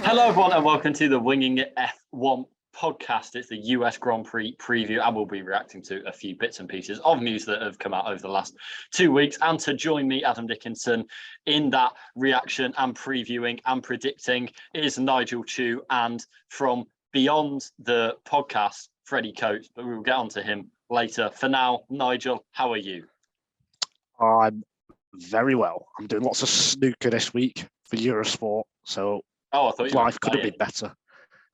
Hello, everyone, and welcome to the Winging It F1 podcast. It's the US Grand Prix preview, and we'll be reacting to a few bits and pieces of news that have come out over the last 2 weeks. And to join me, Adam Dickinson, in that reaction and previewing and predicting is Nigel Chu, and from beyond the podcast, Freddie Coates, but we will get on to him later. For now, Nigel, how are you? I'm very well. I'm doing lots of snooker this week for Eurosport, so I thought life could have been better.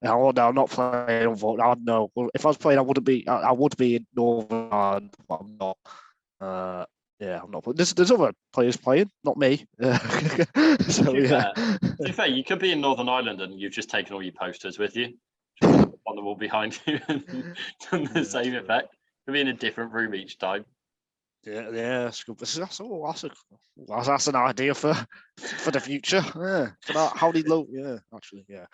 No, I'm not playing. No, if I was playing, I wouldn't be. I would be in Northern Ireland, but I'm not. I'm not. There's other players playing, not me. To be fair, you could be in Northern Ireland and you've just taken all your posters with you on the wall behind you and done the same effect. Could be in a different room each time. Yeah, that's good. That's an idea for the future. Yeah, how do you look? Yeah, actually, yeah.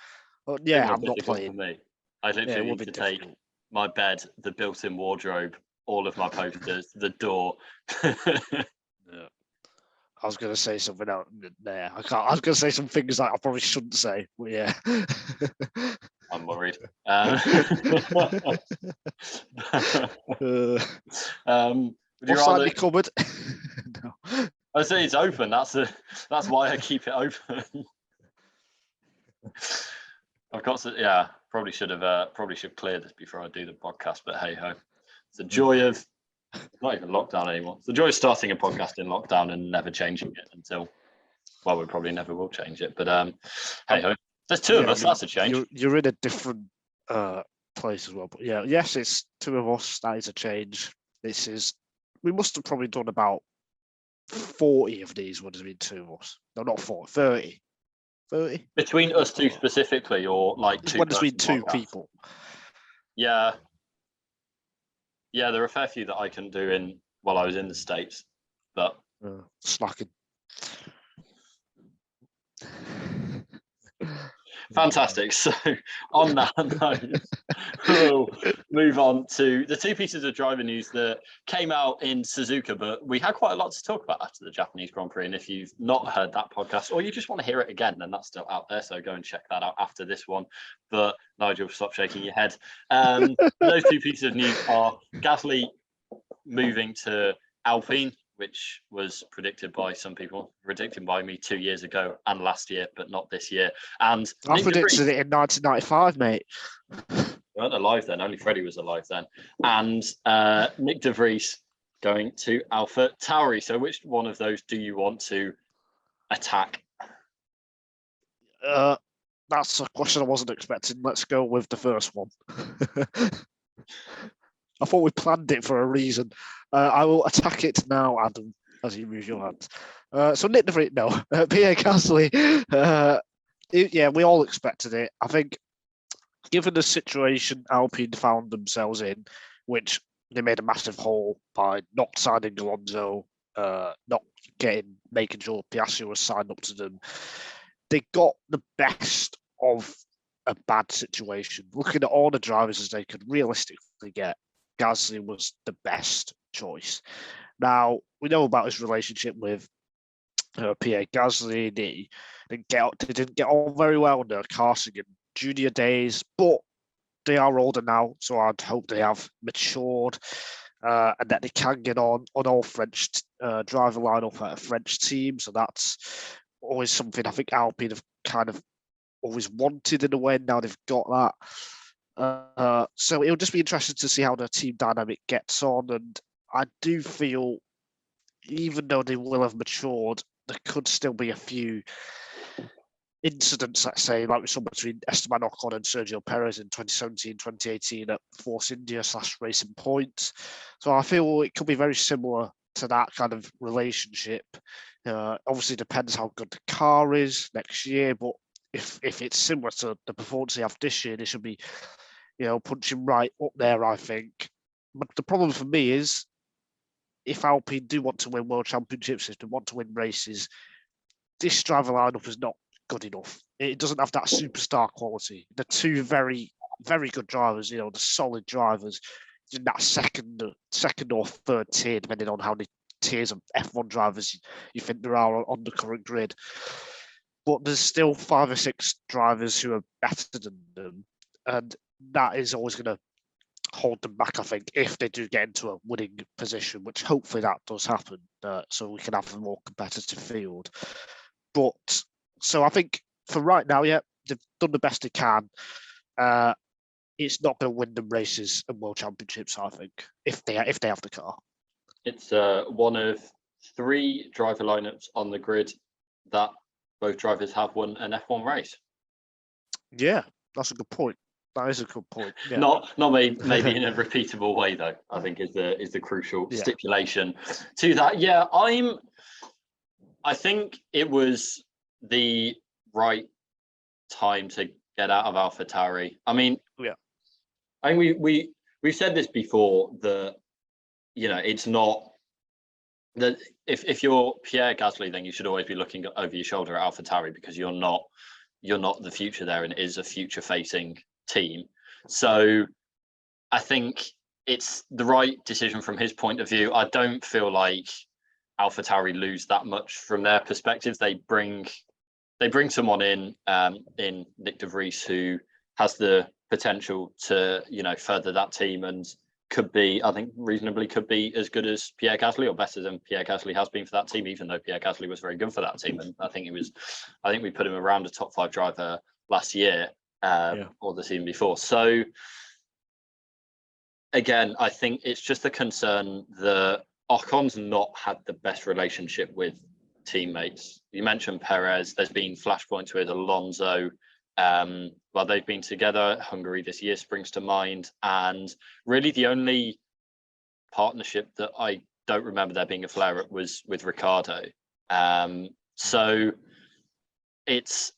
But yeah, I'm not playing. For me. I literally need to take my bed, the built-in wardrobe, all of my posters, the door. Yeah. I was going to say something out there. I can't. I was going to say some things that I probably shouldn't say. But yeah. I'm worried. What's that in your cupboard? No. I say it's open. That's why I keep it open. I've got to. Yeah, probably should clear this before I do the podcast. But hey ho, it's the joy of not even lockdown anymore. It's the joy of starting a podcast in lockdown and never changing it until. Well, we probably never will change it. But hey ho, there's two of us. That's a change. You're in a different place as well. But yeah, yes, it's two of us. That is a change. We must have probably done about 40 of these would have been two of us. No, not 40, 30. 30? Between us two specifically, or like two? When there's been two people. Yeah. Yeah, there are a fair few that I can do while I was in the States, but slacking. Fantastic. So on that note, we'll move on to the two pieces of driver news that came out in Suzuka, but we had quite a lot to talk about after the Japanese Grand Prix. And if you've not heard that podcast or you just want to hear it again, then that's still out there. So go and check that out after this one. But Nigel, stop shaking your head. Those two pieces of news are Gasly moving to Alpine, which was predicted by some people, predicted by me 2 years ago and last year, but not this year. And I predicted it in 1995, mate. We weren't alive then. Only Freddie was alive then. And Nick De Vries going to AlphaTauri. So which one of those do you want to attack? That's a question I wasn't expecting. Let's go with the first one. I thought we planned it for a reason. I will attack it now, Adam, as you move your hands. So Nick De Vries, no. Pierre Gasly, yeah, we all expected it. I think, given the situation Alpine found themselves in, which they made a massive hole by not signing Alonso, not making sure Piastri was signed up to them, they got the best of a bad situation. Looking at all the drivers as they could realistically get, Gasly was the best choice. Now, we know about his relationship with Pierre Gasly. They didn't get on very well in their casting in junior days, but they are older now, so I'd hope they have matured and that they can get on all French driver lineup at a French team. So that's always something I think Alpine have kind of always wanted in a way. Now they've got that. So it'll just be interesting to see how the team dynamic gets on. And I do feel, even though they will have matured, there could still be a few incidents, let's say, like we saw between Esteban Ocon and Sergio Perez in 2017, 2018 at Force India / Racing Point. So I feel it could be very similar to that kind of relationship. Obviously, depends how good the car is next year, but if it's similar to the performance they have this year, they should be, punching right up there, I think. But the problem for me is, if Alpine do want to win world championships, if they want to win races, this driver lineup is not good enough. It doesn't have that superstar quality. The two very, very good drivers, the solid drivers in that second or third tier, depending on how many tiers of F1 drivers you think there are on the current grid. but there's still 5 or 6 drivers who are better than them, and that is always going to hold them back, I think, if they do get into a winning position, which hopefully that does happen, so we can have a more competitive field. But so I think for right now, yeah, they've done the best they can. It's not going to win them races and world championships, I think, if they have the car. It's one of 3 driver lineups on the grid that both drivers have won an F1 race. Yeah, that's a good point. That is a good point. Yeah. Not maybe in a repeatable way though. I think is the crucial stipulation to that. Yeah, I think it was the right time to get out of AlphaTauri. I mean, I think we've said this before that it's not that if you're Pierre Gasly, then you should always be looking over your shoulder at AlphaTauri because you're not the future there, and it is a future facing team. So I think it's the right decision from his point of view. I don't feel like AlphaTauri lose that much from their perspective. They bring someone in Nick De Vries who has the potential to further that team and could be as good as Pierre Gasly or better than Pierre Gasly has been for that team, even though Pierre Gasly was very good for that team. And I think we put him around a top 5 driver last year or the season before. So again, I think it's just a concern that Ocon's not had the best relationship with teammates. You mentioned Perez. There's been flashpoints with Alonso. While they've been together, Hungary this year springs to mind. And really the only partnership that I don't remember there being a flare-up was with Ricciardo. So it's,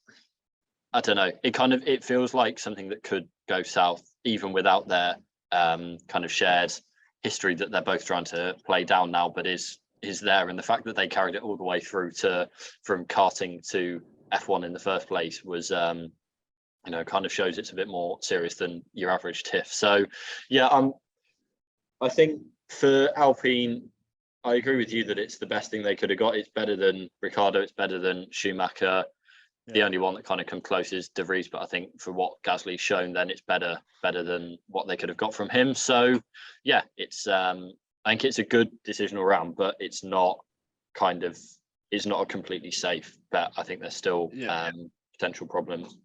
I don't know, it feels like something that could go south even without their kind of shared history that they're both trying to play down now, but is there. And the fact that they carried it all the way through from karting to F1 in the first place was kind of shows it's a bit more serious than your average tiff. So I think for Alpine, I agree with you that it's the best thing they could have got. It's better than Ricciardo, it's better than Schumacher. The only one that kind of comes close is De Vries, but I think for what Gasly's shown, then it's better than what they could have got from him. So it's I think it's a good decision all around, but it's not a completely safe bet. I think there's still potential problems.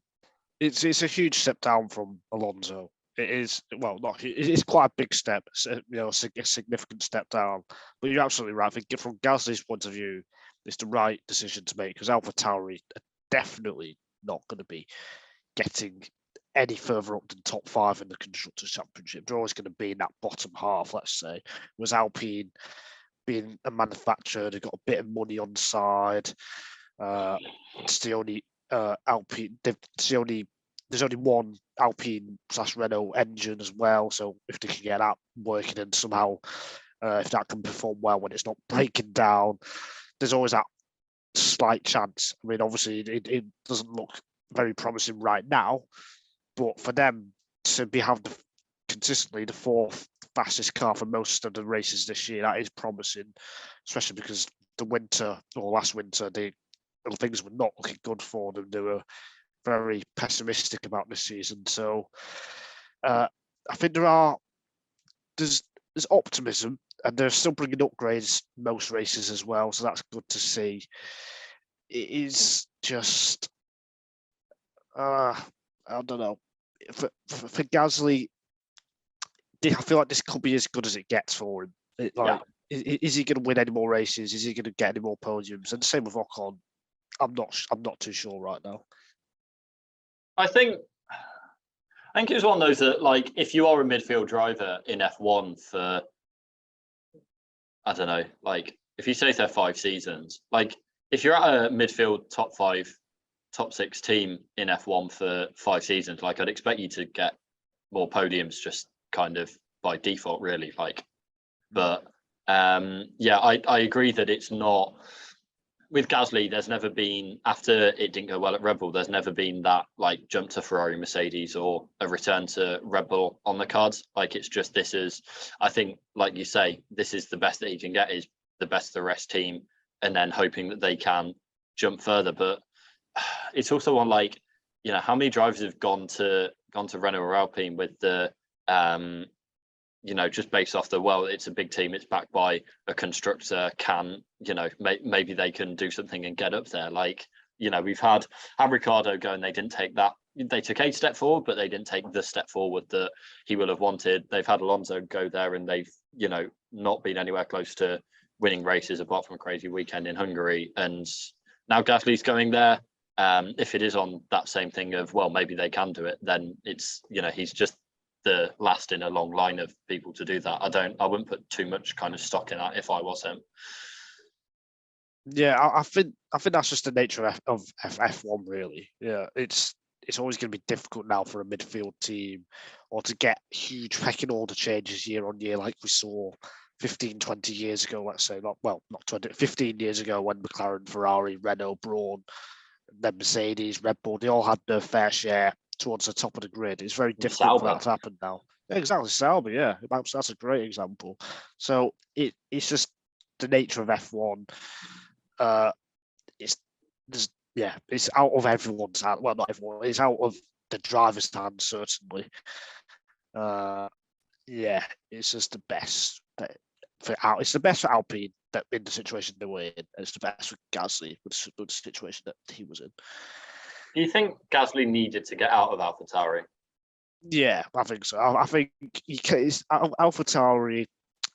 It's a huge step down from Alonso. It is, well, not. It is quite a big step, a significant step down. But you're absolutely right. I think from Gasly's point of view, it's the right decision to make because AlphaTauri are definitely not going to be getting any further up than top 5 in the Constructors' Championship. They're always going to be in that bottom half, let's say. Whereas Alpine, being a manufacturer, they've got a bit of money on the side. It's the only Alpine. There's only one Alpine/Renault engine as well. So if they can get that working and somehow, if that can perform well when it's not breaking down, there's always that slight chance. I mean, obviously, it doesn't look very promising right now, but for them to have consistently the 4th fastest car for most of the races this year, that is promising, especially because last winter, things were not looking good for them. They were very pessimistic about this season. So I think there's optimism, and they're still bringing upgrades most races as well. So that's good to see. It is just, I don't know. For Gasly, I feel like this could be as good as it gets for him. Is he going to win any more races? Is he going to get any more podiums? And the same with Ocon. I'm not too sure right now. I think it was one of those that, like, if you are a midfield driver in F1 for, I don't know, like, if you stay there 5 seasons, like, if you're at a midfield top 5, top 6 team in F1 for 5 seasons, like, I'd expect you to get more podiums just kind of by default, really. Like, but I agree that it's not. With Gasly, there's never been, after it didn't go well at Red Bull, there's never been that like jump to Ferrari, Mercedes, or a return to Red Bull on the cards. Like, it's just, this is, I think, like you say, this is the best that he can get, is the best of the rest team, and then hoping that they can jump further. But it's also on like, how many drivers have gone to Renault or Alpine with the just based off it's a big team, it's backed by a constructor, maybe they can do something and get up there. Like, we've had Ricciardo go and they didn't take that. They took a step forward, but they didn't take the step forward that he will have wanted. They've had Alonso go there and they've, not been anywhere close to winning races apart from a crazy weekend in Hungary. And now Gasly's going there. If it is on that same thing of, well, maybe they can do it, then it's, he's just the last in a long line of people to do that. I wouldn't put too much kind of stock in that if I was him. Yeah, I think that's just the nature of F1 really. Yeah, it's always going to be difficult now for a midfield team or to get huge pecking order changes year on year like we saw 15, 20 years ago, let's say. Not 20, 15 years ago when McLaren, Ferrari, Renault, Brawn, then Mercedes, Red Bull, they all had their fair share towards the top of the grid. It's very difficult for that to happen now. Yeah, exactly, Sauber, yeah. That's a great example. So it's just the nature of F1. It's out of everyone's hand. Well, not everyone. It's out of the driver's hand, certainly. It's just the best it's the best for Alpine that in the situation they were in. It's the best for Gasly with the situation that he was in. Do you think Gasly needed to get out of AlphaTauri? Yeah, I think so. I think AlphaTauri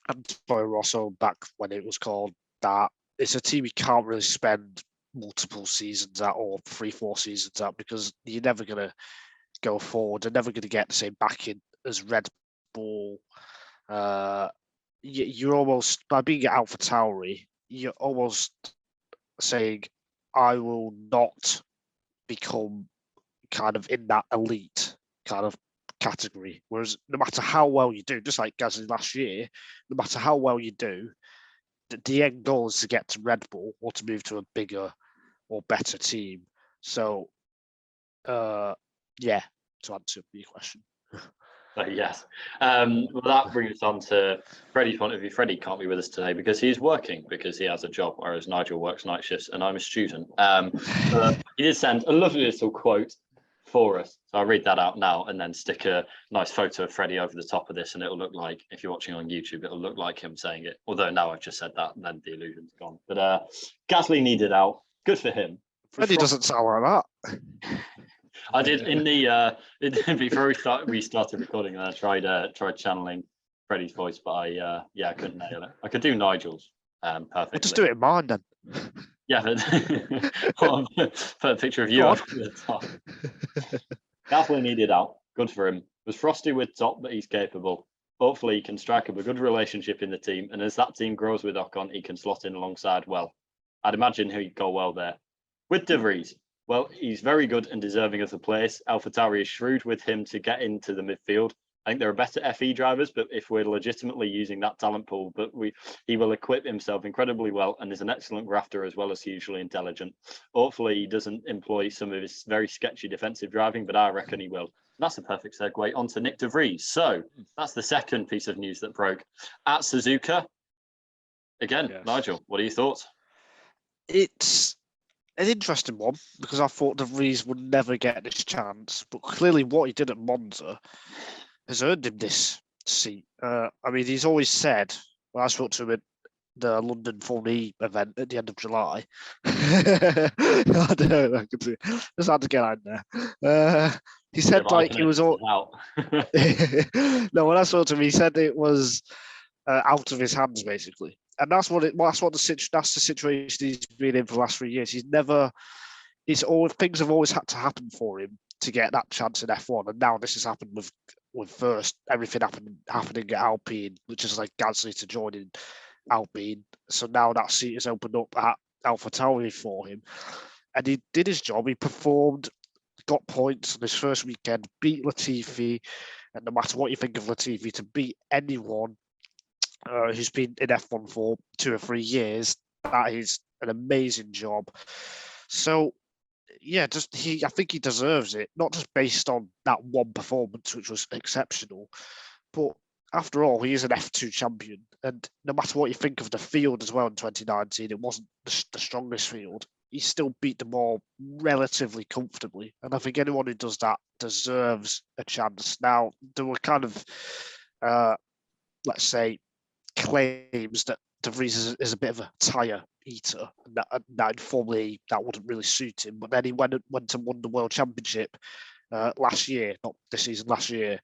and Toro Rosso back when it was called that. It's a team you can't really spend multiple seasons at or 3-4 seasons at because you're never going to go forward. They're never going to get the same backing as Red Bull. You're almost, by being at AlphaTauri, you're almost saying, I will not become kind of in that elite kind of category. Whereas no matter how well you do, just like Gasly last year, no matter how well you do, the end goal is to get to Red Bull or to move to a bigger or better team. So, to answer your question. Yes. Well, that brings us on to Freddie's point of view. Freddie can't be with us today because he's working, because he has a job, whereas Nigel works night shifts and I'm a student. He did send a lovely little quote for us. So I'll read that out now and then stick a nice photo of Freddie over the top of this, and it'll look like, if you're watching on YouTube, it'll look like him saying it. Although now I've just said that and then the illusion's gone. But Gasly needed out. Good for him. Freddie doesn't sound like that. I did in the before we started recording, and I tried channeling Freddie's voice, but I couldn't nail it. I could do Nigel's perfectly. We'll just do it in mine then. Yeah, but put a picture of you on the top. Gasly needed out. Good for him. Was frosty with top, but he's capable. Hopefully, he can strike up a good relationship in the team, and as that team grows with Ocon, he can slot in alongside well. I'd imagine he'd go well there. With De Vries, well, he's very good and deserving of the place. AlphaTauri is shrewd with him to get into the midfield. I think there are better FE drivers, but if we're legitimately using that talent pool, he will equip himself incredibly well and is an excellent grafter as well as hugely intelligent. Hopefully, he doesn't employ some of his very sketchy defensive driving, but I reckon he will. And that's a perfect segue onto Nick De Vries. So that's the second piece of news that broke at Suzuka. Again, yes. Nigel, what are your thoughts? It's an interesting one because I thought De Vries would never get this chance, but clearly what he did at Monza has earned him this seat. He's always said, when I spoke to him at the London Formula E event at the end of July, I don't know, I could see, just had to get out there. He said he was all out. No, when I spoke to him, he said it was out of his hands basically. And that's the situation he's been in for the last 3 years. Things have always had to happen for him to get that chance in F1, and now this has happened with first everything happening at Alpine, which is like Gasly to joining Alpine. So now that seat is opened up at AlphaTauri for him, and he did his job. He performed, got points on his first weekend, beat Latifi, and no matter what you think of Latifi, to beat anyone who's been in F1 for 2 or 3 years, that is an amazing job. So, yeah, I think he deserves it, not just based on that one performance, which was exceptional, but after all, he is an F2 champion. And no matter what you think of the field as well in 2019, it wasn't the strongest field. he still beat them all relatively comfortably. And I think anyone who does that deserves a chance. Now, there were kind of, let's say, claims that De Vries is a bit of a tyre eater, and that informally that wouldn't really suit him. But then he went and won the World Championship last year, not this season, last year.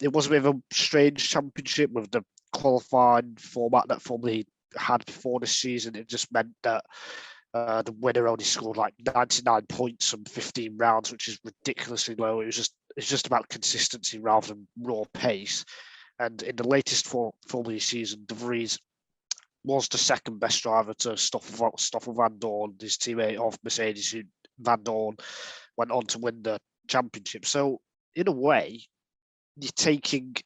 It was a bit of a strange championship with the qualifying format that formerly had before this season. It just meant that the winner only scored like 99 points from 15 rounds, which is ridiculously low. It's just about consistency rather than raw pace. And in the latest Formula season, De Vries was the second best driver to Stoffel Van Dorn, his teammate of Mercedes, who Van Dorn went on to win the championship. So in a way, you're taking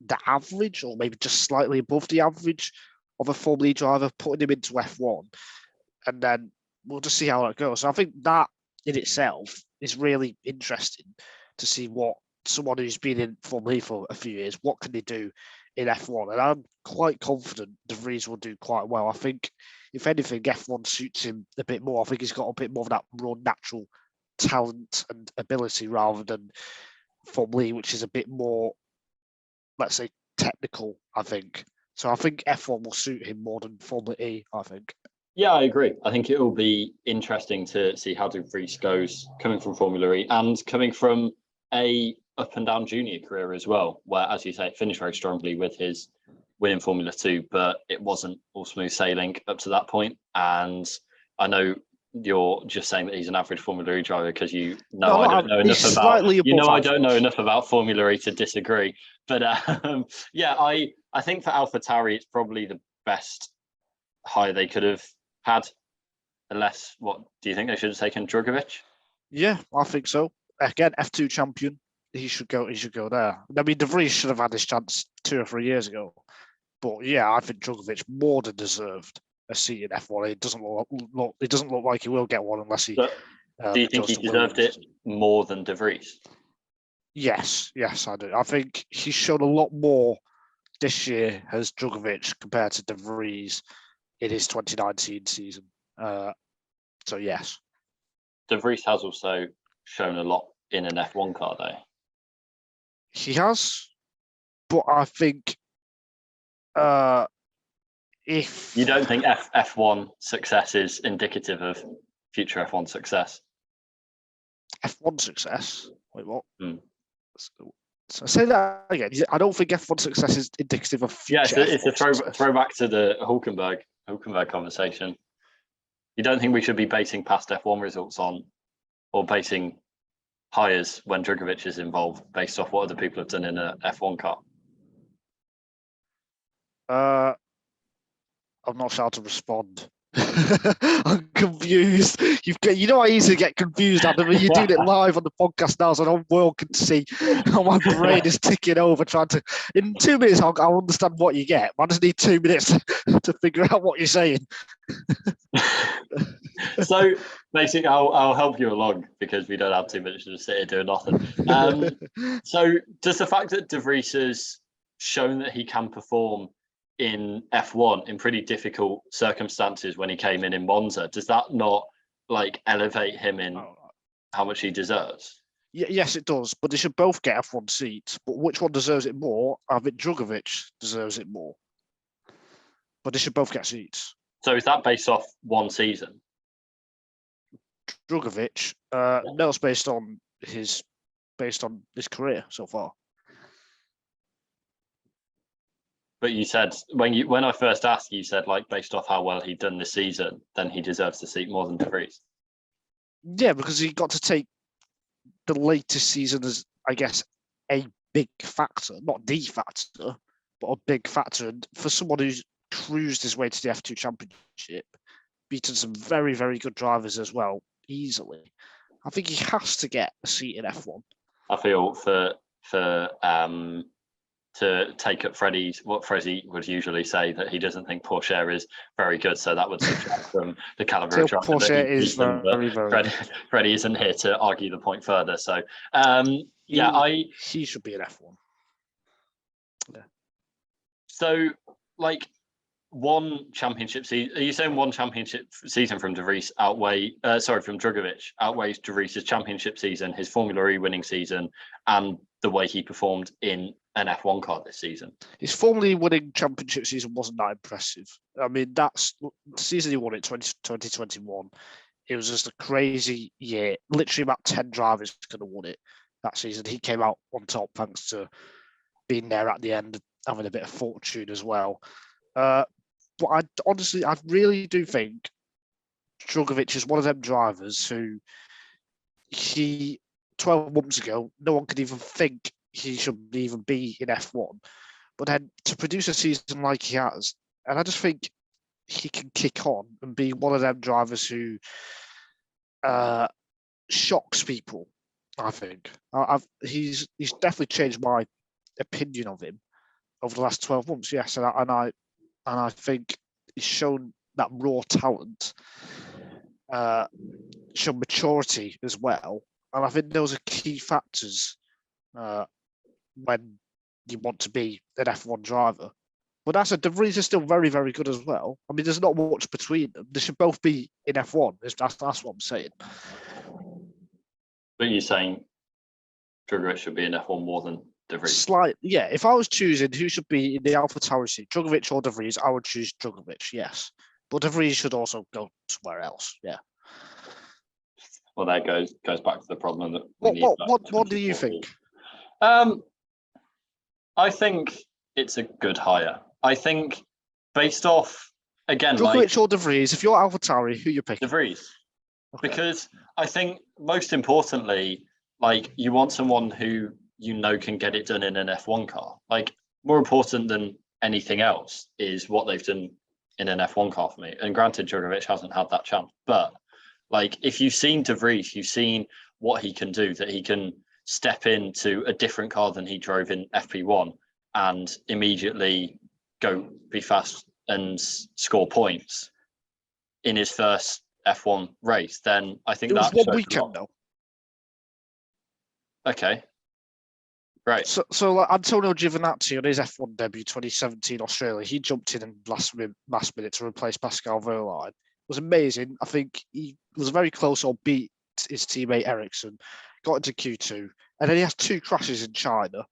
the average, or maybe just slightly above the average of a Formula E driver, putting him into F1, and then we'll just see how that goes. So I think that in itself is really interesting to see what someone who's been in Formula E for a few years, what can they do in F1? And I'm quite confident De Vries will do quite well. I think, if anything, F1 suits him a bit more. I think he's got a bit more of that raw natural talent and ability rather than Formula E, which is a bit more, let's say, technical, I think. So I think F1 will suit him more than Formula E, I think. Yeah, I agree. I think it will be interesting to see how De Vries goes coming from Formula E and coming from a up and down junior career as well, where, as you say, it finished very strongly with his win in Formula 2, but it wasn't all smooth sailing up to that point. And I know you're just saying that he's an average Formula E driver because I don't know enough about Formula E to disagree. But yeah, I think for AlphaTauri, it's probably the best hire they could have had. Unless, what do you think they should have taken Drugovich? Yeah, I think so. Again, F2 champion. He should go there. I mean, De Vries should have had his chance 2 or 3 years ago. But yeah, I think Drugovich more than deserved a seat in F1. It doesn't look like he will get one unless he. Do you think he deserved it more than De Vries? Yes, I do. I think he's shown a lot more this year as Drugovich compared to De Vries in his 2019 season. So yes. De Vries has also shown a lot in an F1 car, though. He has, but I think if you don't think F1 success is indicative of future F1 success. F1 success? Wait, what? So say that again. I don't think F1 success is indicative of future. Yeah, it's a throwback to the Hulkenberg conversation. You don't think we should be basing past F1 results on, or basing hires when Drugovich is involved based off what other people have done in a F1 car? I'm not sure how to respond. I'm confused. You know I easily get confused, Adam. You're doing it live on the podcast now, so the whole world can see how my brain is ticking over. Trying to, in 2 minutes, I'll understand what you get. I just need 2 minutes to figure out what you're saying. So basically, I'll help you along because we don't have 2 minutes to just sit here doing nothing. So does the fact that De Vries has shown that he can perform in F1 in pretty difficult circumstances when he came in Monza, does that not elevate him in how much he deserves? Yes, it does, but they should both get F1 seats. But which one deserves it more? I think Drugovich deserves it more. But they should both get seats. So is that based off one season? Drugovich, no, it's based on his career so far. But you said when I first asked, you said based off how well he'd done this season, then he deserves the seat more than De Vries. Yeah, because he got to take the latest season as, I guess, a big factor, not the factor, but a big factor. And for someone who's cruised his way to the F2 Championship, beaten some very, very good drivers as well, easily, I think he has to get a seat in F1. I feel to take up what Freddie would usually say, that he doesn't think Porsche is very good, so that would subtract from the caliber of driver. Porsche is very, very Freddie isn't here to argue the point further. So he should be an F1. Yeah. So one championship season? Are you saying one championship season from De Vries from Drugovich outweighs De Vries's championship season, his Formula E winning season, and the way he performed in an F1 car this season? His Formula E winning championship season wasn't that impressive. I mean, that's the season he won it, 2021. It was just a crazy year. Literally about 10 drivers could have won it that season. He came out on top thanks to being there at the end, having a bit of fortune as well. But I really do think Drugovich is one of them drivers who 12 months ago, no one could even think he should even be in F1. But then to produce a season like he has, and I just think he can kick on and be one of them drivers who shocks people. I think he's definitely changed my opinion of him over the last 12 months. Yes, and I think he's shown that raw talent, shown maturity as well, and I think those are key factors when you want to be an F1 driver. But that's De Vries is still very, very good as well. I mean, there's not much between them. They should both be in F1. That's what I'm saying. But you're saying Drugovich should be in F1 more than De Vries? Yeah. If I was choosing who should be in the AlphaTauri seat, Drugovich or De Vries, I would choose Drugovich, yes. But De Vries should also go somewhere else, yeah. Well, that goes back to the problem that what do you think? I think it's a good hire. I think based off, again, Drugovich or De Vries, if you're AlphaTauri, who you picking? De Vries. Okay. Because I think most importantly, you want someone who can get it done in an F1 car. More important than anything else is what they've done in an F1 car for me. And granted, Drugovich hasn't had that chance, but if you've seen De Vries, you've seen what he can do, that he can step into a different car than he drove in FP1 and immediately go be fast and score points in his first F1 race. Then I think that was one weekend though. Okay. Right. So Antonio Giovinazzi on his F1 debut 2017 Australia, he jumped in last minute to replace Pascal Wehrlein. It was amazing. I think he was very close or beat his teammate Ericsson, got into Q2, and then he has 2 crashes in China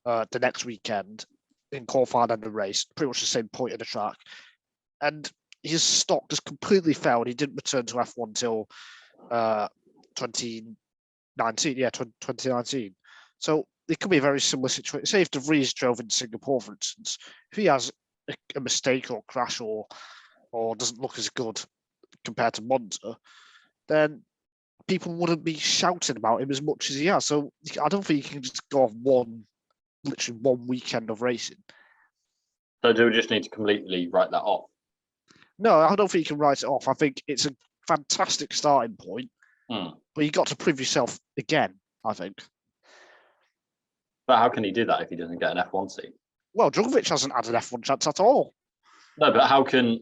the next weekend in qualifying and the race, pretty much the same point of the track. And his stock just completely fell and he didn't return to F1 until 2019. Yeah, 2019. So it could be a very similar situation. Say if De Vries drove in Singapore, for instance, if he has a mistake or crash or doesn't look as good compared to Monza, then people wouldn't be shouting about him as much as he has. So I don't think you can just go off literally one weekend of racing. So do we just need to completely write that off? No, I don't think you can write it off. I think it's a fantastic starting point, but you got to prove yourself again, I think. But how can he do that if he doesn't get an F1 seat? Well, Drugovich hasn't had an F1 chance at all. No, but how can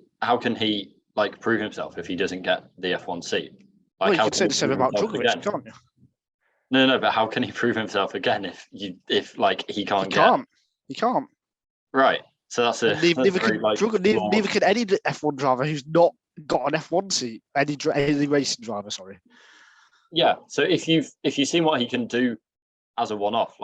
he prove himself if he doesn't get the F1 seat? You could say the same about Drugovich, can't you? No, but how can he prove himself again if he can't? He can't. Right. So that's a neither can any F1 driver who's not got an F1 seat. Any racing driver, sorry. Yeah. So if you've seen what he can do as a one-off,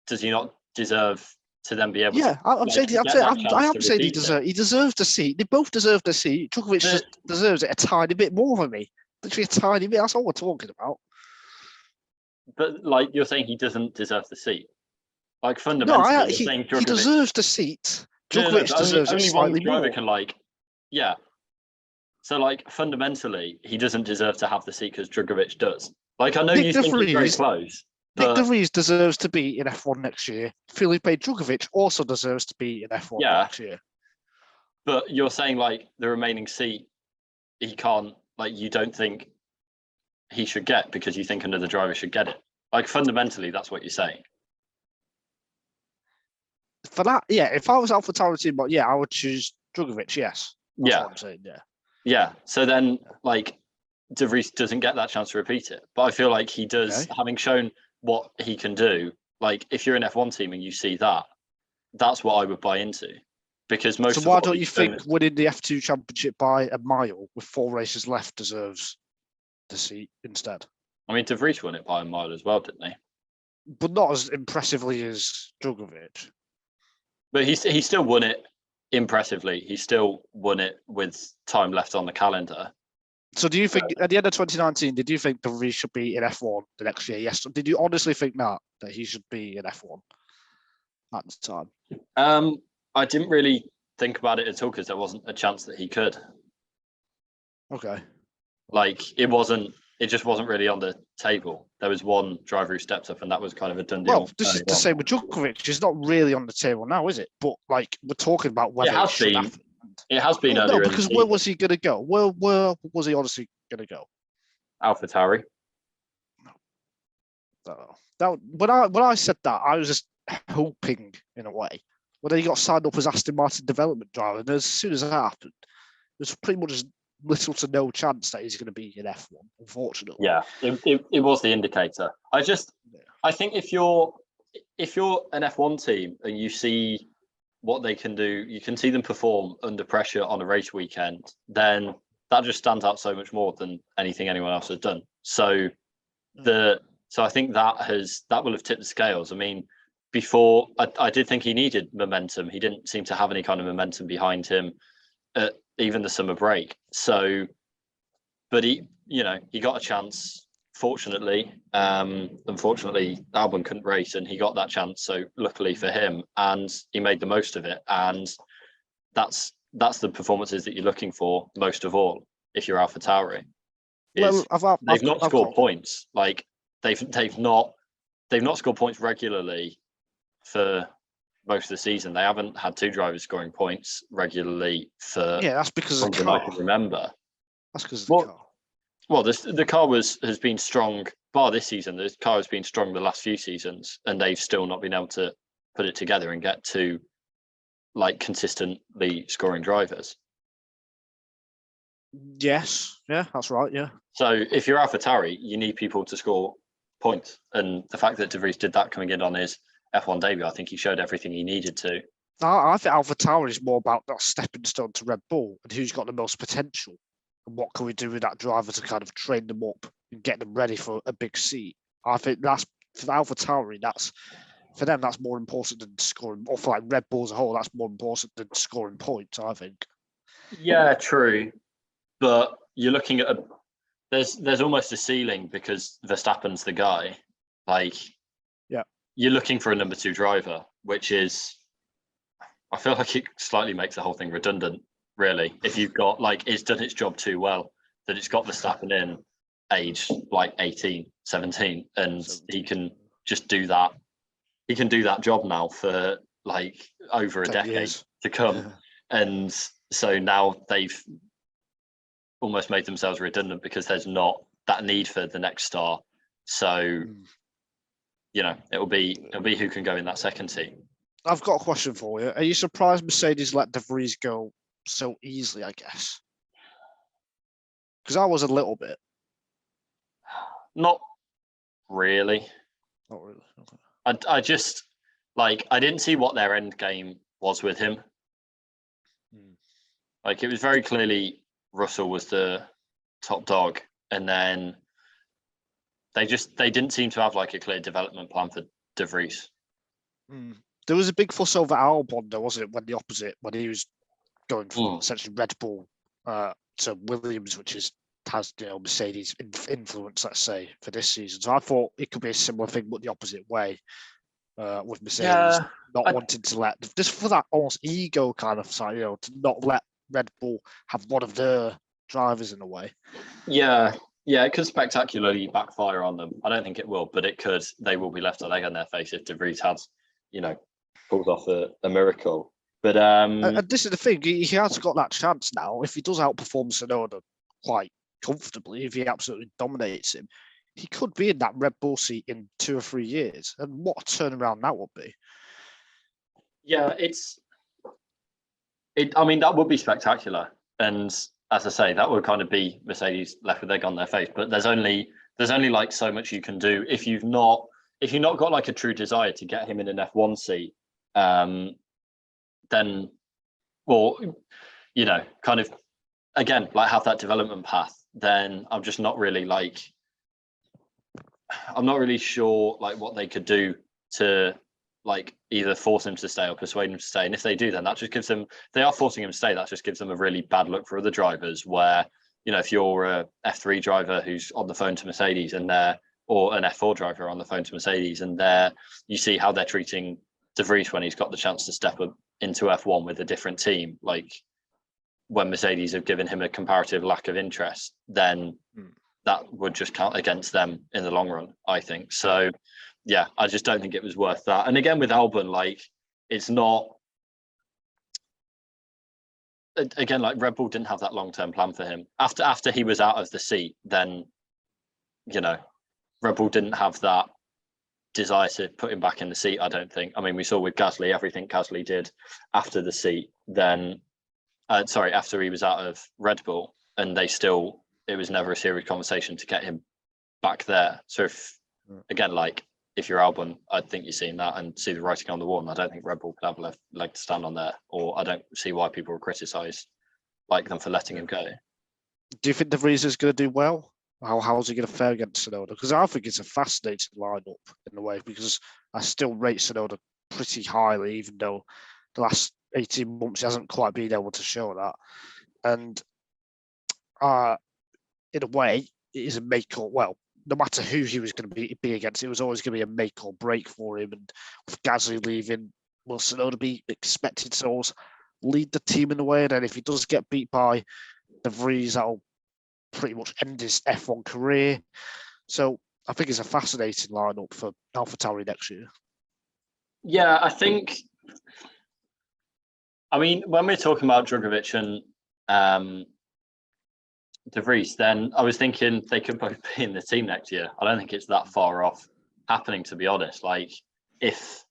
does he not deserve to then be able? Yeah, I'm saying he deserves the seat. They both deserve the seat. Drugovich just deserves it a tiny bit more than me. Literally a tiny bit. That's all we're talking about. But you're saying he doesn't deserve the seat. Fundamentally, he deserves the seat. Drugovich deserves it slightly more. Only one driver can yeah. So fundamentally, he doesn't deserve to have the seat because Drugovich does. I know you think he's very close. Nick De Vries deserves to be in F1 next year. Felipe Drugovich also deserves to be in F1 next year. But you're saying the remaining seat, he can't. You don't think he should get because you think another driver should get it. Fundamentally, that's what you're saying. For that, yeah. If I was AlphaTauri team, but I would choose Drugovich. Yes. That's what I'm saying. Yeah. Yeah. So then, De Vries doesn't get that chance to repeat it, but I feel like he does, having shown what he can do. If you're an F1 team and you see that, that's what I would buy into. because most So of why what don't you he's done think winning the F2 championship by a mile with 4 races left deserves the seat instead? I mean, De Vries won it by a mile as well, didn't he? But not as impressively as Drugovich. But he still won it impressively. He still won it with time left on the calendar. So do you think at the end of 2019, did you think De Vries should be in F1 the next year? Yes. Did you honestly think that he should be in F1 at the time? I didn't really think about it at all because there wasn't a chance that he could. Okay. Like it just wasn't really on the table. There was one driver who stepped up, and that was kind of a done deal. Well, this is the same with Drugovich. It's not really on the table now, is it? But like we're talking about whether it should happen. It has been No, earlier. because where was he going to go? Where was he honestly going to go? AlphaTauri. That when I said that, I was just hoping in a way. When he got signed up as Aston Martin development driver, and as soon as that happened, there's pretty much little to no chance that he's going to be in F1. Unfortunately. Yeah, it was the indicator. I think if you're an F1 team and you see what they can do, you can see them perform under pressure on a race weekend, then that just stands out so much more than anything anyone else has done. So I think that will have tipped the scales. I mean, before I did think he needed momentum. He didn't seem to have any kind of momentum behind him at even the summer break. So, but he got a chance. Fortunately, unfortunately, Albon couldn't race, and he got that chance. So, luckily for him, and he made the most of it. And that's the performances that you're looking for most of all. If you're AlphaTauri, they've not scored points. Like they've not scored points regularly for most of the season. They haven't had 2 drivers scoring points regularly for that's because of the car. car. I can remember. That's because of the car. Well, the car has been strong, bar this season. The car has been strong the last few seasons, and they've still not been able to put it together and get to like consistently scoring drivers. Yes, yeah, that's right. Yeah. So if you're AlphaTauri, you need people to score points, and the fact that De Vries did that coming in on his F1 debut, I think he showed everything he needed to. I think AlphaTauri is more about that stepping stone to Red Bull and who's got the most potential. And what can we do with that driver to kind of train them up and get them ready for a big seat? I think that's for AlphaTauri. For them, that's more important than scoring. Or for like Red Bull as a whole, that's more important than scoring points. I think. Yeah, true, but you're looking at there's almost a ceiling because Verstappen's the guy. Like, yeah, you're looking for a number 2 driver, which is, I feel like it slightly makes the whole thing redundant. Really, if you've got it's done its job too well, that it's got Verstappen in age 18, 17, and he can just do that. He can do that job now for over a decade years to come. Yeah. And so now they've almost made themselves redundant because there's not that need for the next star. So, it'll be who can go in that second team. I've got a question for you. Are you surprised Mercedes let De Vries go so easily, I guess? Because I was a little bit. Not really. Not really. Okay. I just I didn't see what their end game was with him. It was very clearly Russell was the top dog, and then they didn't seem to have a clear development plan for De Vries. There was a big fuss over Albon, though, wasn't it? When he was going from essentially Red Bull to Williams, which has Mercedes influence, let's say, for this season. So I thought it could be a similar thing, but the opposite way with Mercedes not wanting to let just for that almost ego kind of side, to not let Red Bull have one of their drivers in a way. Yeah, it could spectacularly backfire on them. I don't think it will, but it could. They will be left a leg on their face if De Vries has, pulled off a miracle. But and this is the thing, he has got that chance now. If he does outperform Tsunoda quite comfortably, if he absolutely dominates him, he could be in that Red Bull seat in 2 or 3 years. And what a turnaround that would be. Yeah, I mean, that would be spectacular. And as I say, that would kind of be Mercedes left with egg on their face. But there's only so much you can do if you've not got a true desire to get him in an F1 seat. Then or, kind of, again, like have that development path, then I'm just not really I'm not really sure like what they could do to like either force him to stay or persuade him to stay. And if they do, then that just gives them, they are forcing him to stay, that just gives them a really bad look for other drivers where, if you're a F3 driver who's on the phone to Mercedes or an F4 driver on the phone to Mercedes, and you see how they're treating De Vries when he's got the chance to step up into F1 with a different team, like when Mercedes have given him a comparative lack of interest, then that would just count against them in the long run, I think. So, yeah, I just don't think it was worth that. And again, with Albon, like, it's not, again, like Red Bull didn't have that long-term plan for him. After he was out of the seat, then, Red Bull didn't have that desire to put him back in the seat, I don't think. I mean, we saw with Gasly, everything Gasly did after the seat, then, after he was out of Red Bull, and it was never a serious conversation to get him back there. So if you're Albon, I think you're seeing that and see the writing on the wall, and I don't think Red Bull could have a left leg to stand on there, or I don't see why people will criticise them for letting him go. Do you think De Vries is going to do well? How's he going to fare against Tsunoda? Because I think it's a fascinating lineup in a way, because I still rate Tsunoda pretty highly, even though the last 18 months he hasn't quite been able to show that. And in a way, it is a make or, well, no matter who he was going to be against, it was always going to be a make or break for him. And with Gasly leaving, will Tsunoda be expected to always lead the team in a way? And then if he does get beat by De Vries, that'll pretty much end his F1 career. So I think it's a fascinating lineup for AlphaTauri next year. Yeah, I mean, when we're talking about Drugovich and De Vries, then I was thinking they could both be in the team next year. I don't think it's that far off happening, to be honest. Like, if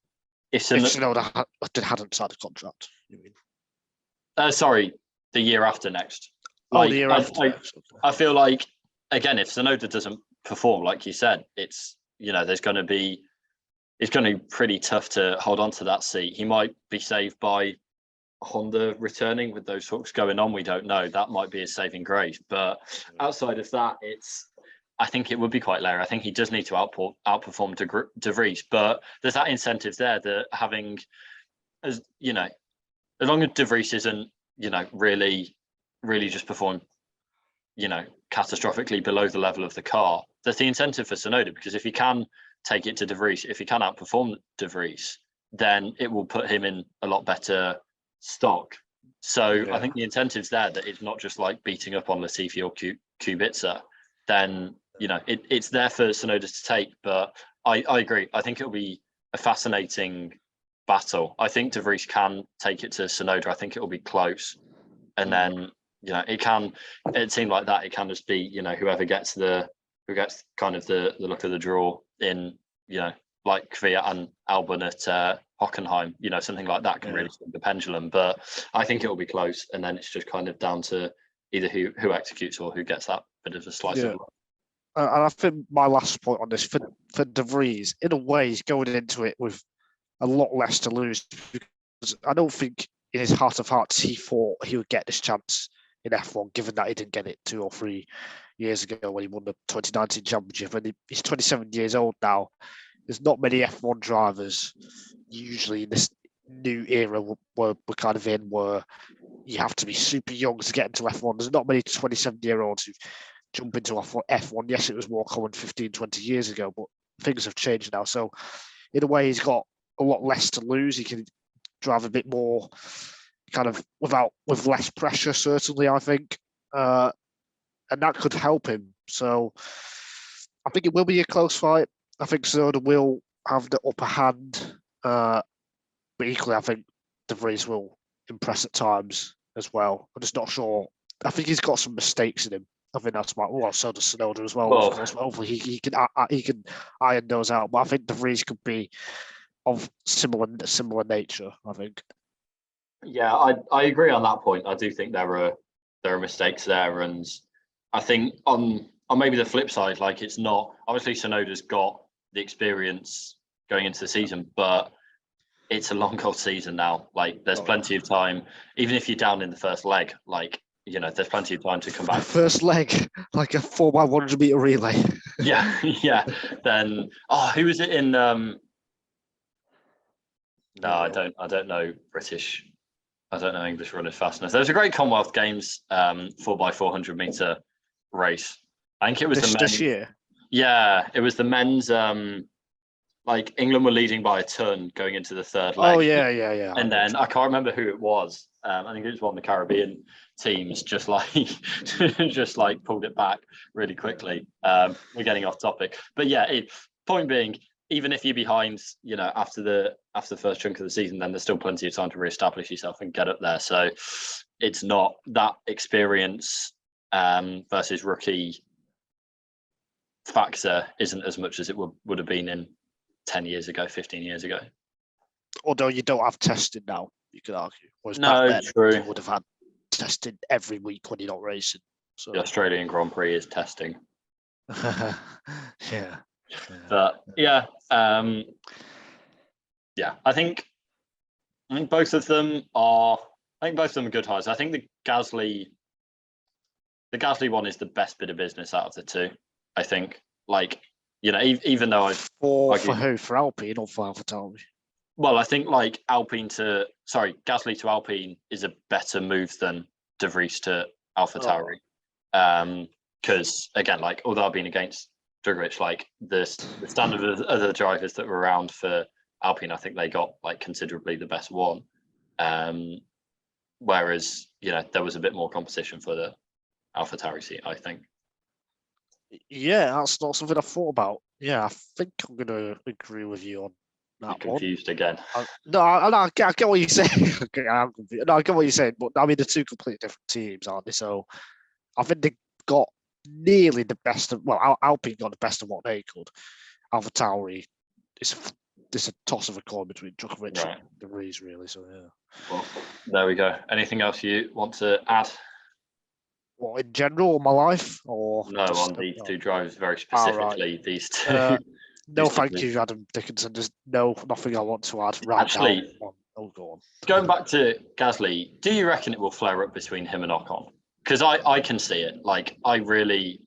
Tsunoda hadn't signed a contract, you mean? Sorry, the year after next. Like, the year after next. Okay. I feel like, again, if Tsunoda doesn't perform, like you said, it's going to be pretty tough to hold on to that seat. He might be saved by Honda returning with those hooks going on. We don't know. That might be his saving grace. But outside of that, I think it would be quite low. I think he does need to outperform De Vries, but there's that incentive there that having, as long as De Vries isn't, really just perform, catastrophically below the level of the car, there's the incentive for Tsunoda, because if he can take it to De Vries, if he can outperform De Vries, then it will put him in a lot better stock. So I think the incentive's there, that it's not just like beating up on Latifi or Kubica. Then it's there for Tsunoda to take. But I agree. I think it'll be a fascinating battle. I think De Vries can take it to Tsunoda. I think it will be close, and then it seemed like that. It can just be who gets kind of the look of the draw in like Kvyat and Albon at Hockenheim, something like that can really swing the pendulum. But I think it will be close, and then it's just kind of down to either who executes or who gets that bit of a slice of luck. And I think my last point on this, for De Vries, in a way, he's going into it with a lot less to lose, because I don't think in his heart of hearts he thought he would get this chance in F1, given that he didn't get it 2 or 3 years ago when he won the 2019 championship. And he's 27 years old now. There's not many F1 drivers usually in this new era we're kind of in, where you have to be super young to get into F1. There's not many 27-year-olds who jump into F1. Yes, it was more common 15, 20 years ago, but things have changed now. So in a way, he's got a lot less to lose. He can drive a bit more kind of with less pressure, certainly, I think. And that could help him. So I think it will be a close fight. I think Tsunoda will have the upper hand. But equally, I think De Vries will impress at times as well. I'm just not sure. I think he's got some mistakes in him. I think that's so does Tsunoda as well. Of course, hopefully he can iron those out. But I think De Vries could be of similar nature, I think. Yeah, I agree on that point. I do think there are mistakes there, and I think on maybe the flip side, like, it's not, obviously Tsunoda's got the experience going into the season, but it's a long cold season now. Like, there's plenty of time, even if you're down in the first leg. Like, there's plenty of time to come back. First leg, like a 4x100 meter relay. Yeah, yeah. Then, who was it in? No, I don't know British. I don't know English runners fast enough. There was a great Commonwealth Games 4x400 meter race. I think it was this year. Yeah, it was the men's. Like, England were leading by a ton going into the third leg. Oh yeah. And then I can't remember who it was. I think it was one of the Caribbean teams. Just like pulled it back really quickly. We're getting off topic, but yeah. Point being, even if you're behind, after the first chunk of the season, then there's still plenty of time to reestablish yourself and get up there. So it's not that experience versus rookie factor isn't as much as it would have been in 10 years ago, 15 years ago. Although you don't have testing now, you could argue. Whereas no, back then, true. you would have had testing every week when you're not racing. So the Australian Grand Prix is testing. Yeah. But yeah, I think both of them are. I think both of them are good hires. I think the Gasly one is the best bit of business out of the two. I think, even though I've for who? For Alpine or for AlphaTauri? Well, I think Gasly to Alpine is a better move than De Vries to AlphaTauri. Because again, although I've been against Drugovich, the standard of other drivers that were around for Alpine, I think they got considerably the best one. Whereas there was a bit more competition for the AlphaTauri seat, I think. Yeah, that's not something I thought about. Yeah, I think I'm going to agree with you on that confused again. I get what you're saying. I'm confused. No, I get what you're saying, but I mean, they're two completely different teams, aren't they? So I think they got nearly the best of. Well, Alpine got the best of what they could. AlphaTauri, it's a toss of a coin between Drugovich and the Vries, really. So yeah. Well, there we go. Anything else you want to add? What, in general, my life, or no, on these two drivers very specifically? Right. These two. No, thank you, Adam Dickinson. There's nothing I want to add right Actually, now. Go on. Going back to Gasly, do you reckon it will flare up between him and Ocon? Because I can see it. I really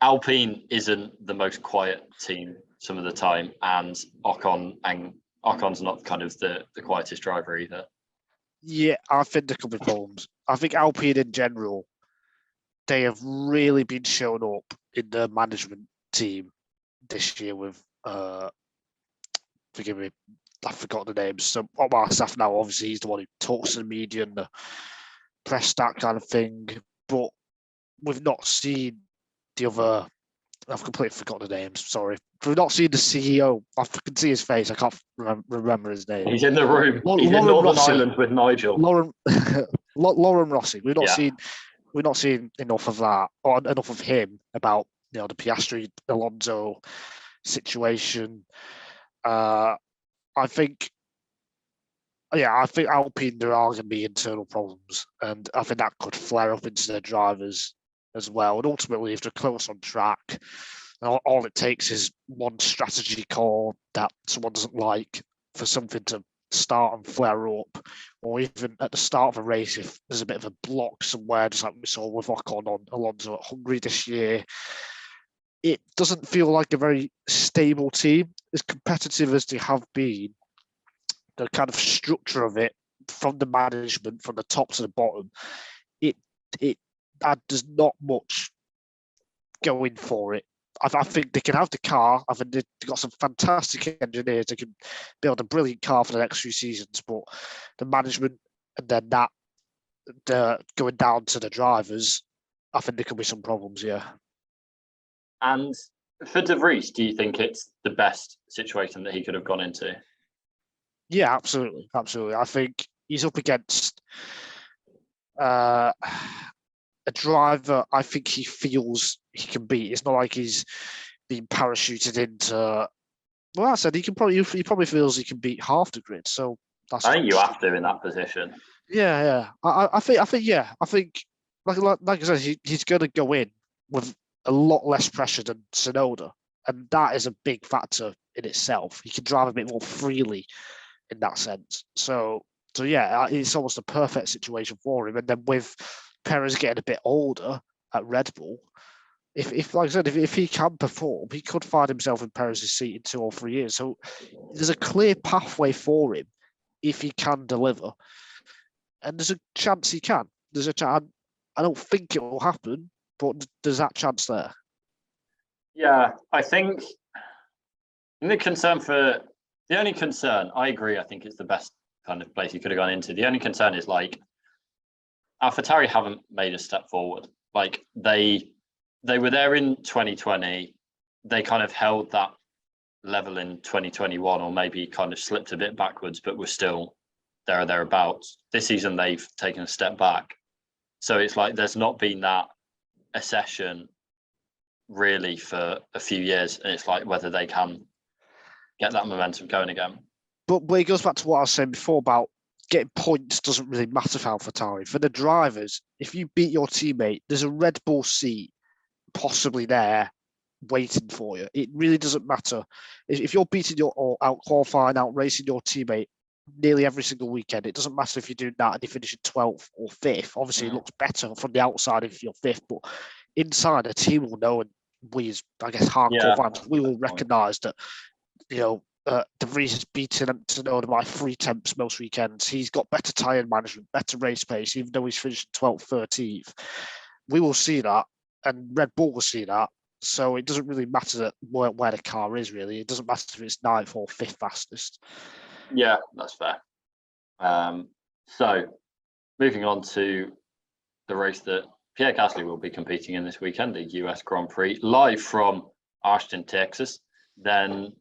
Alpine isn't the most quiet team some of the time, and Ocon's not kind of the quietest driver either. Yeah, I think there could be problems. I think Alpine in general, they have really been shown up in the management team this year with, forgive me, I forgot the names. So our staff now, obviously, he's the one who talks to the media and the press, that kind of thing. But we've not seen the other. I've completely forgotten the names. Sorry, we've not seen the CEO. I can see his face. I can't remember his name. He's in the room. He's in Northern Ireland with Nigel. Lauren Rossi. We've not seen enough of that, or enough of him about the Piastri Alonso situation. I think Alpine, there are going to be internal problems, and I think that could flare up into their drivers as well. And ultimately, if they're close on track, all it takes is one strategy call that someone doesn't like for something to start and flare up, or even at the start of a race, if there's a bit of a block somewhere, just like we saw with Ocon on Alonso at Hungary this year. It doesn't feel like a very stable team. As competitive as they have been, the kind of structure of it from the management, from the top to the bottom, there's not much going for it. I think they can have the car. I think they've got some fantastic engineers. They can build a brilliant car for the next few seasons, but the management and then going down to the drivers, I think there could be some problems, yeah. And for De Vries, do you think it's the best situation that he could have gone into? Yeah, absolutely. I think he's up against a driver I think he feels he can beat. It's not like he's been parachuted into. Well, I said he probably feels he can beat half the grid. So I think you have to in that position. Yeah. I think like I said, he's going to go in with a lot less pressure than Tsunoda, and that is a big factor in itself. He can drive a bit more freely in that sense. So yeah, it's almost a perfect situation for him. And then with Perez getting a bit older at Red Bull, if like I said, if he can perform, he could find himself in Perez's seat in 2 or 3 years. So there's a clear pathway for him if he can deliver, and there's a chance he can. There's a chance. I don't think it will happen, but there's that chance there. Yeah, I think the only concern, I agree, I think it's the best kind of place he could have gone into. The only concern is like AlphaTauri haven't made a step forward. Like they were there in 2020. They kind of held that level in 2021, or maybe kind of slipped a bit backwards, but were still there or thereabouts. This season, they've taken a step back. So it's like there's not been that accession really for a few years. And it's like whether they can get that momentum going again. But it goes back to what I was saying before about getting points doesn't really matter for AlphaTauri. For the drivers, if you beat your teammate, there's a Red Bull seat possibly there waiting for you. It really doesn't matter. If you're beating or out qualifying, out racing your teammate nearly every single weekend, it doesn't matter if you're doing that and you finish in 12th or 5th. Obviously, it looks better from the outside if you're 5th, but inside, a team will know, and we as, I guess, hardcore fans, we will recognise that, De Vries has beaten Tsunoda by 3/10 most weekends. He's got better tyre management, better race pace, even though he's finished 12th, 13th. We will see that, and Red Bull will see that. So it doesn't really matter where the car is, really. It doesn't matter if it's 9th or 5th fastest. Yeah, that's fair. So moving on to the race that Pierre Gasly will be competing in this weekend, the US Grand Prix, live from Austin, Texas. Then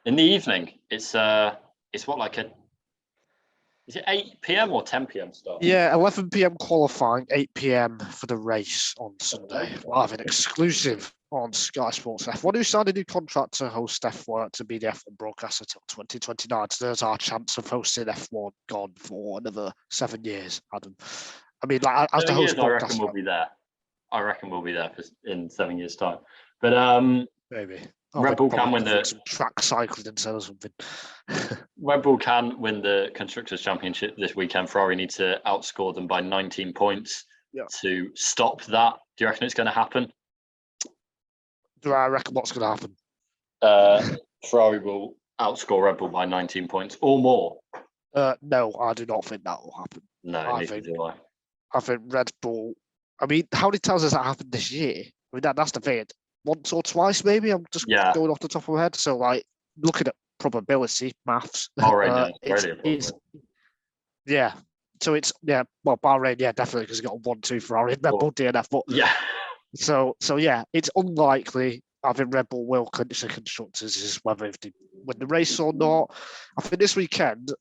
in the evening, it's what, like is it 8 p.m. or 10 p.m. start? Yeah, 11 p.m. qualifying, 8 p.m. for the race on Sunday. Live and exclusive on Sky Sports F1, who signed a new contract to host F1 to be the F1 broadcaster until 2029. So there's our chance of hosting F1 gone for another 7 years, Adam. I mean, like, as the host, I reckon we'll be there. I reckon we'll be there in 7 years' time. But maybe. Red Bull can win the some track cycling instead of something. Red Bull can win the Constructors' Championship this weekend. Ferrari need to outscore them by 19 points to stop that. Do you reckon it's going to happen? Do I reckon what's going to happen? Ferrari will outscore Red Bull by 19 points or more. No, I do not think that will happen. No, neither do I. I think Red Bull. I mean, how many times has that happened this year? I mean, that's the thing. Once or twice, maybe. I'm just going off the top of my head. So, like, looking at probability maths. Bahrain, yeah. So it's well, Bahrain, definitely, because you got 1-2 Ferrari and Red Bull DNF. But So yeah, it's unlikely. I think Red Bull will clinch the constructors. Is whether if they win the race or not. I think this weekend,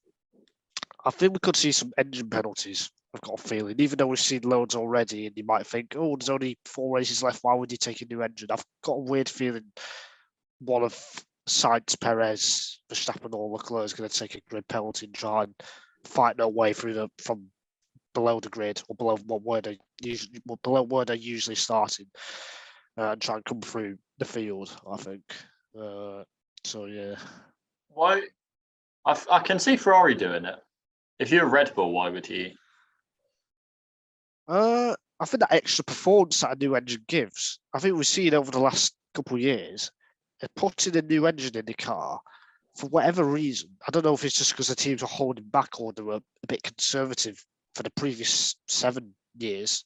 I think we could see some engine penalties. I've got a feeling, even though we've seen loads already, and you might think, oh, there's only 4 races left. Why would you take a new engine? I've got a weird feeling one of Sainz, Perez, Verstappen, or Leclerc is going to take a grid penalty and try and fight their way through from below the grid or below where they're usually starting, and try and come through the field. I think. So yeah. Why? I can see Ferrari doing it. If you're Red Bull, why would he? I think that extra performance that a new engine gives. I think we've seen over the last couple of years, putting a new engine in the car for whatever reason. I don't know if it's just because the teams were holding back or they were a bit conservative for the previous 7 years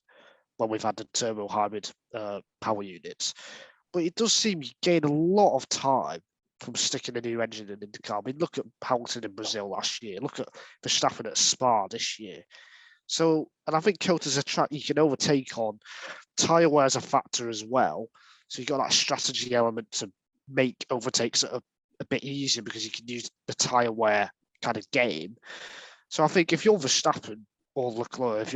when we've had the turbo hybrid power units. But it does seem you gain a lot of time from sticking a new engine in the car. I mean, look at Hamilton in Brazil last year. Look at Verstappen at Spa this year. So, and I think CotA's a track you can overtake on. Tyre wear's a factor as well. So you've got that strategy element to make overtakes a bit easier because you can use the tyre wear kind of game. So I think if you're Verstappen or Leclerc, if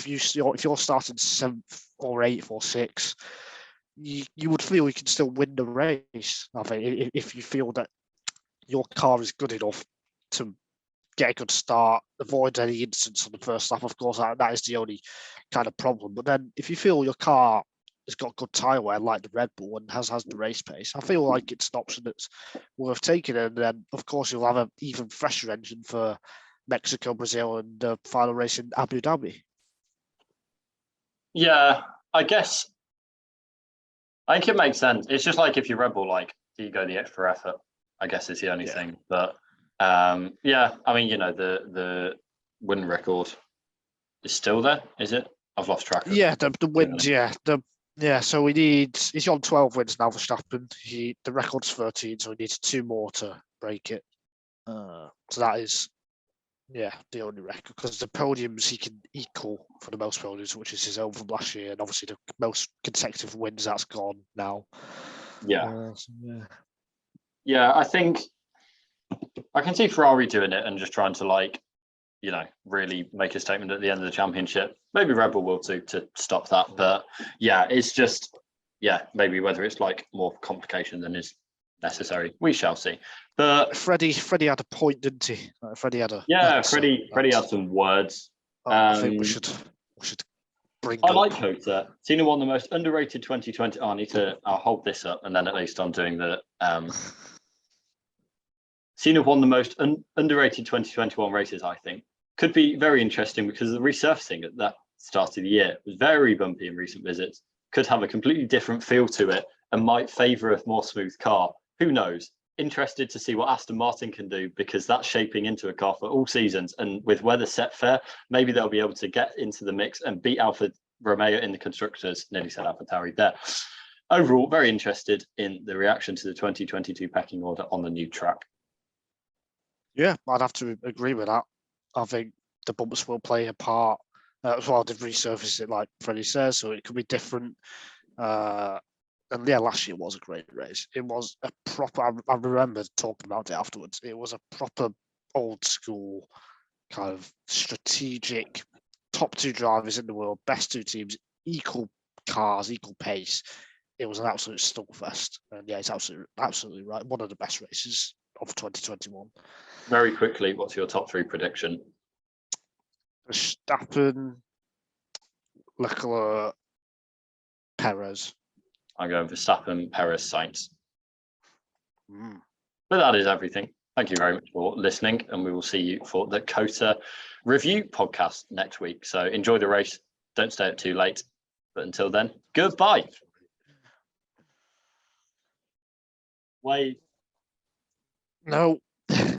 you're starting 7th or 8th or 6th, you would feel you can still win the race. I think if you feel that your car is good enough to get a good start, avoid any incidents on the first lap. Of course, that is the only kind of problem. But then if you feel your car has got good tyre wear like the Red Bull and has the race pace, I feel like it's an option that's worth taking. And then, of course, you'll have an even fresher engine for Mexico, Brazil, and the final race in Abu Dhabi. Yeah, I guess. I think it makes sense. It's just like if you're Red Bull, like, do you go the extra effort? I guess is the only thing. But yeah, I mean, the win record is still there, is it? I've lost track of. Yeah, the wins. Yeah, so he's on 12 wins now, Verstappen. The record's 13, so he needs 2 more to break it. So that is, the only record, because the podiums he can equal for the most podiums, which is his own from last year, and obviously the most consecutive wins, that's gone now. Yeah. Yeah, I think I can see Ferrari doing it and just trying to really make a statement at the end of the championship. Maybe Red Bull will too, to stop that. But yeah, it's just, maybe whether it's like more complication than is necessary, we shall see. But Freddie had a point, didn't he? Freddie had a Freddie had some words. I think we should bring. I like CotA. Cena won the most underrated 2020. I'll hold this up, and then at least I'm doing the. Cena won the most underrated 2021 races, I think. Could be very interesting because the resurfacing at that start of the year was very bumpy in recent visits. Could have a completely different feel to it and might favour a more smooth car. Who knows? Interested to see what Aston Martin can do, because that's shaping into a car for all seasons. And with weather set fair, maybe they'll be able to get into the mix and beat Alfa Romeo in the constructors. Nearly said AlphaTauri there. Overall, very interested in the reaction to the 2022 pecking order on the new track. Yeah, I'd have to agree with that. I think the bumps will play a part as well. They've resurfaced it, like Freddie says, so it could be different. And yeah, last year was a great race. It was a proper, I remember talking about it afterwards. It was a proper old school kind of strategic, top 2 drivers in the world, best 2 teams, equal cars, equal pace. It was an absolute slugfest. And yeah, it's absolutely right. One of the best races of 2021. Very quickly, what's your top 3 prediction? Verstappen, Leclerc, Perez. I'm going Verstappen, Perez, Sainz. But that is everything. Thank you very much for listening, and we will see you for the CotA review podcast next week. So enjoy the race. Don't stay up too late. But until then, goodbye. Wait. No.